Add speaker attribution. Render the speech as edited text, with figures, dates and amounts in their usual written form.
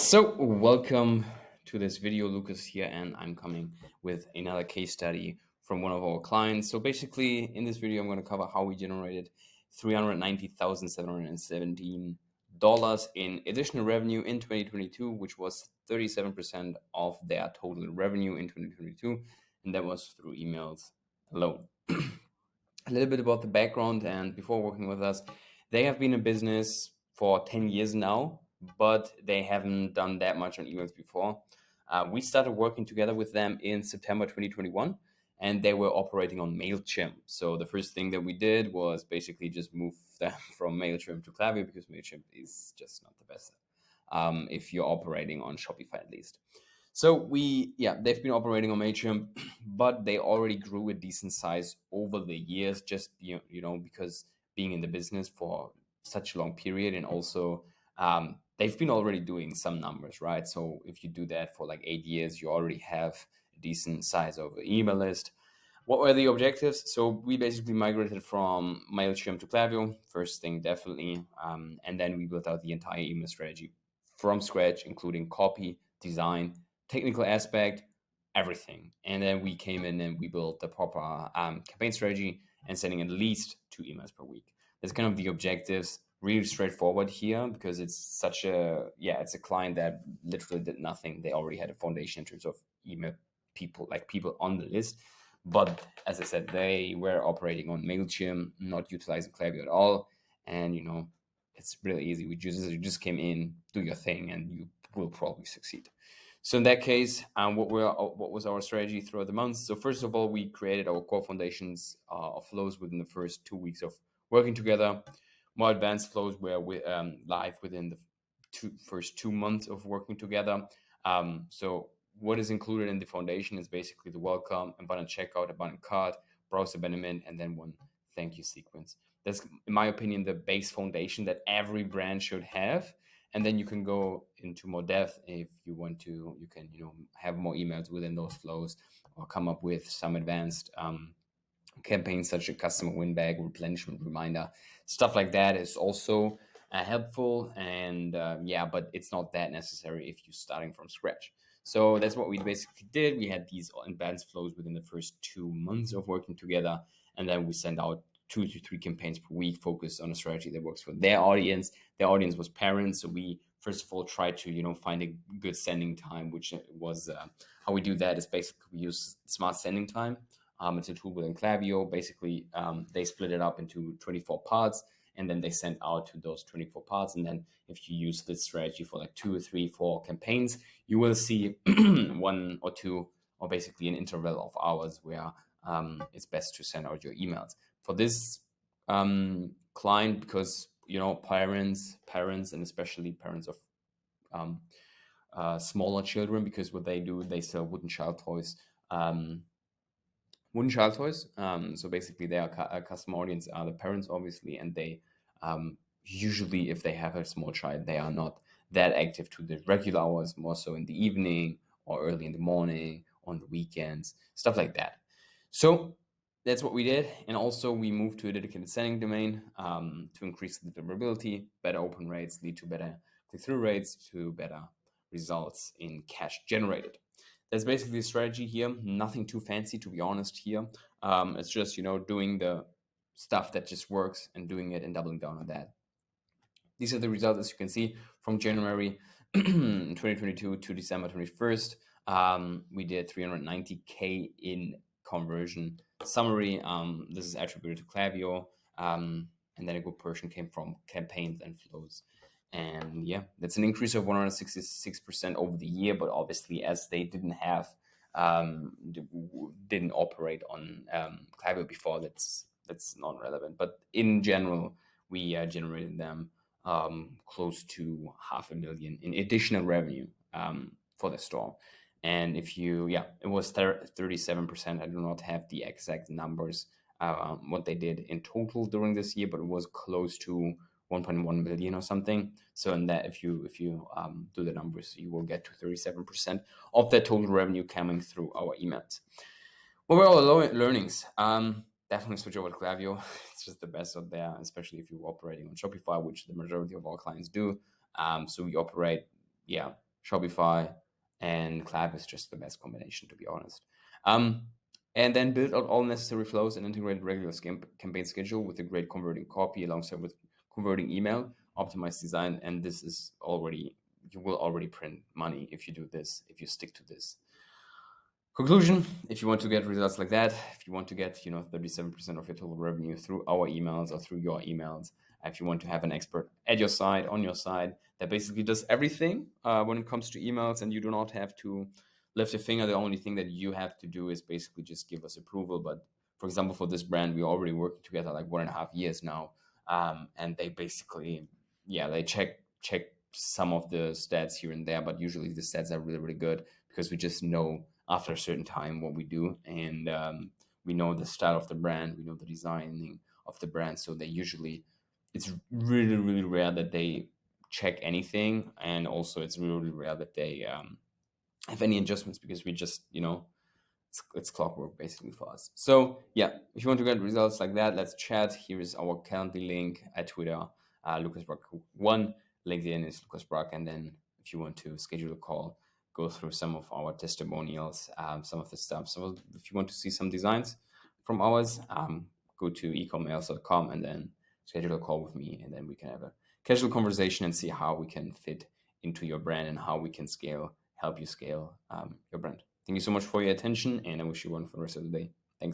Speaker 1: So, welcome to this video. Lucas here, and I'm coming with another case study from one of our clients. So, basically, in this video, I'm going to cover how we generated $390,717 in additional revenue in 2022, which was 37% of their total revenue in 2022, and that was through emails alone. A little bit about the background and before working with us, they have been in business for 10 years now, but they haven't done that much on emails before. We started working together with them in September 2021, and they were operating on MailChimp. So the first thing that we did was basically just move them from MailChimp to Klaviyo, because MailChimp is just not the best if you're operating on Shopify at least. So they've been operating on MailChimp, but they already grew a decent size over the years, just, because being in the business for such a long period. And also they've been already doing some numbers, right? So if you do that for like 8 years, you already have a decent size of an email list. What were the objectives? So we basically migrated from MailChimp to Klaviyo, first thing, definitely. And then we built out the entire email strategy from scratch, including copy, design, technical aspect, everything. And then we came in and we built the proper campaign strategy and sending at least 2 emails per week. That's kind of the objectives. Really straightforward here, because it's it's a client that literally did nothing. They already had a foundation in terms of email people on the list. But as I said, they were operating on MailChimp, not utilizing Klaviyo at all. And it's really easy. You just came in, do your thing, and you will probably succeed. So in that case, what was our strategy throughout the months? So first of all, we created our core foundations of flows within the first 2 weeks of working together. More advanced flows were live within the first 2 months of working together. So what is included in the foundation is basically the welcome, a button checkout, a button card, browse abandonment, and then one thank you sequence. That's, in my opinion, the base foundation that every brand should have. And then you can go into more depth if you want to. You can, have more emails within those flows, or come up with some advanced campaigns such as customer win bag, replenishment reminder, stuff like that is also helpful. And but it's not that necessary if you're starting from scratch. So that's what we basically did. We had these advanced flows within the first 2 months of working together, and then we send out 2 to 3 campaigns per week, focused on a strategy that works for their audience. Their audience was parents, so we first of all tried to find a good sending time, which was how we do that is basically we use smart sending time. It's a tool within Klaviyo. Basically, they split it up into 24 parts, and then they send out to those 24 parts. And then if you use this strategy for like 2 or 3, 4 campaigns, you will see 1 or 2, or basically an interval of hours where it's best to send out your emails. For this client, because parents, and especially parents of smaller children, because what they do, they sell wooden child toys. So basically, their customer audience are the parents, obviously, and they usually, if they have a small child, they are not that active to the regular hours, more so in the evening or early in the morning, on the weekends, stuff like that. So that's what we did. And also we moved to a dedicated sending domain to increase the deliverability. Better open rates lead to better click-through rates, to better results in cash generated. That's basically the strategy here. Nothing too fancy, to be honest here. It's just, doing the stuff that just works and doing it and doubling down on that. These are the results, as you can see, from January 2022 to December 21st. We did 390K in conversion. Summary, this is attributed to Klaviyo, and then a good portion came from campaigns and flows. And that's an increase of 166% over the year. But obviously, as they didn't operate on Klaviyo before, that's not relevant. But in general, we generated them close to $500,000 in additional revenue for the store. And if it was 37%. I do not have the exact numbers what they did in total during this year, but it was close to 1.1 million or something. So in that, if you do the numbers, you will get to 37% of the total revenue coming through our emails. What were our learnings? Definitely switch over to Klaviyo. It's just the best out there, especially if you're operating on Shopify, which the majority of our clients do. So we operate, Shopify, and Clap is just the best combination, to be honest. Um, and then build out all necessary flows and integrate regular campaign schedule with a great converting copy alongside with converting email, optimized design, and this is already, you will already print money if you do this, if you stick to this. Conclusion, if you want to get results like that, if you want to get 37% of your total revenue through our emails or through your emails, if you want to have an expert at your side, on your side, that basically does everything when it comes to emails, and you do not have to lift a finger. The only thing that you have to do is basically just give us approval. But for example, for this brand, we're already working together like 1.5 years now, and they basically, they check some of the stats here and there, but usually the stats are really, really good because we just know after a certain time what we do, and we know the style of the brand, we know the designing of the brand, so they usually, it's really, really rare that they check anything, and also it's really, really rare that they have any adjustments, because we just, it's clockwork basically for us. So yeah, if you want to get results like that, let's chat. Here is our Calendly link at Twitter, Lucas Brock1. LinkedIn is Lucas Brock, and then if you want to schedule a call, go through some of our testimonials, some of the stuff. So if you want to see some designs from ours, go to ecommails.com and then schedule a call with me, and then we can have a casual conversation and see how we can fit into your brand and how we can help you scale your brand. Thank you so much for your attention, and I wish you one for the rest of the day.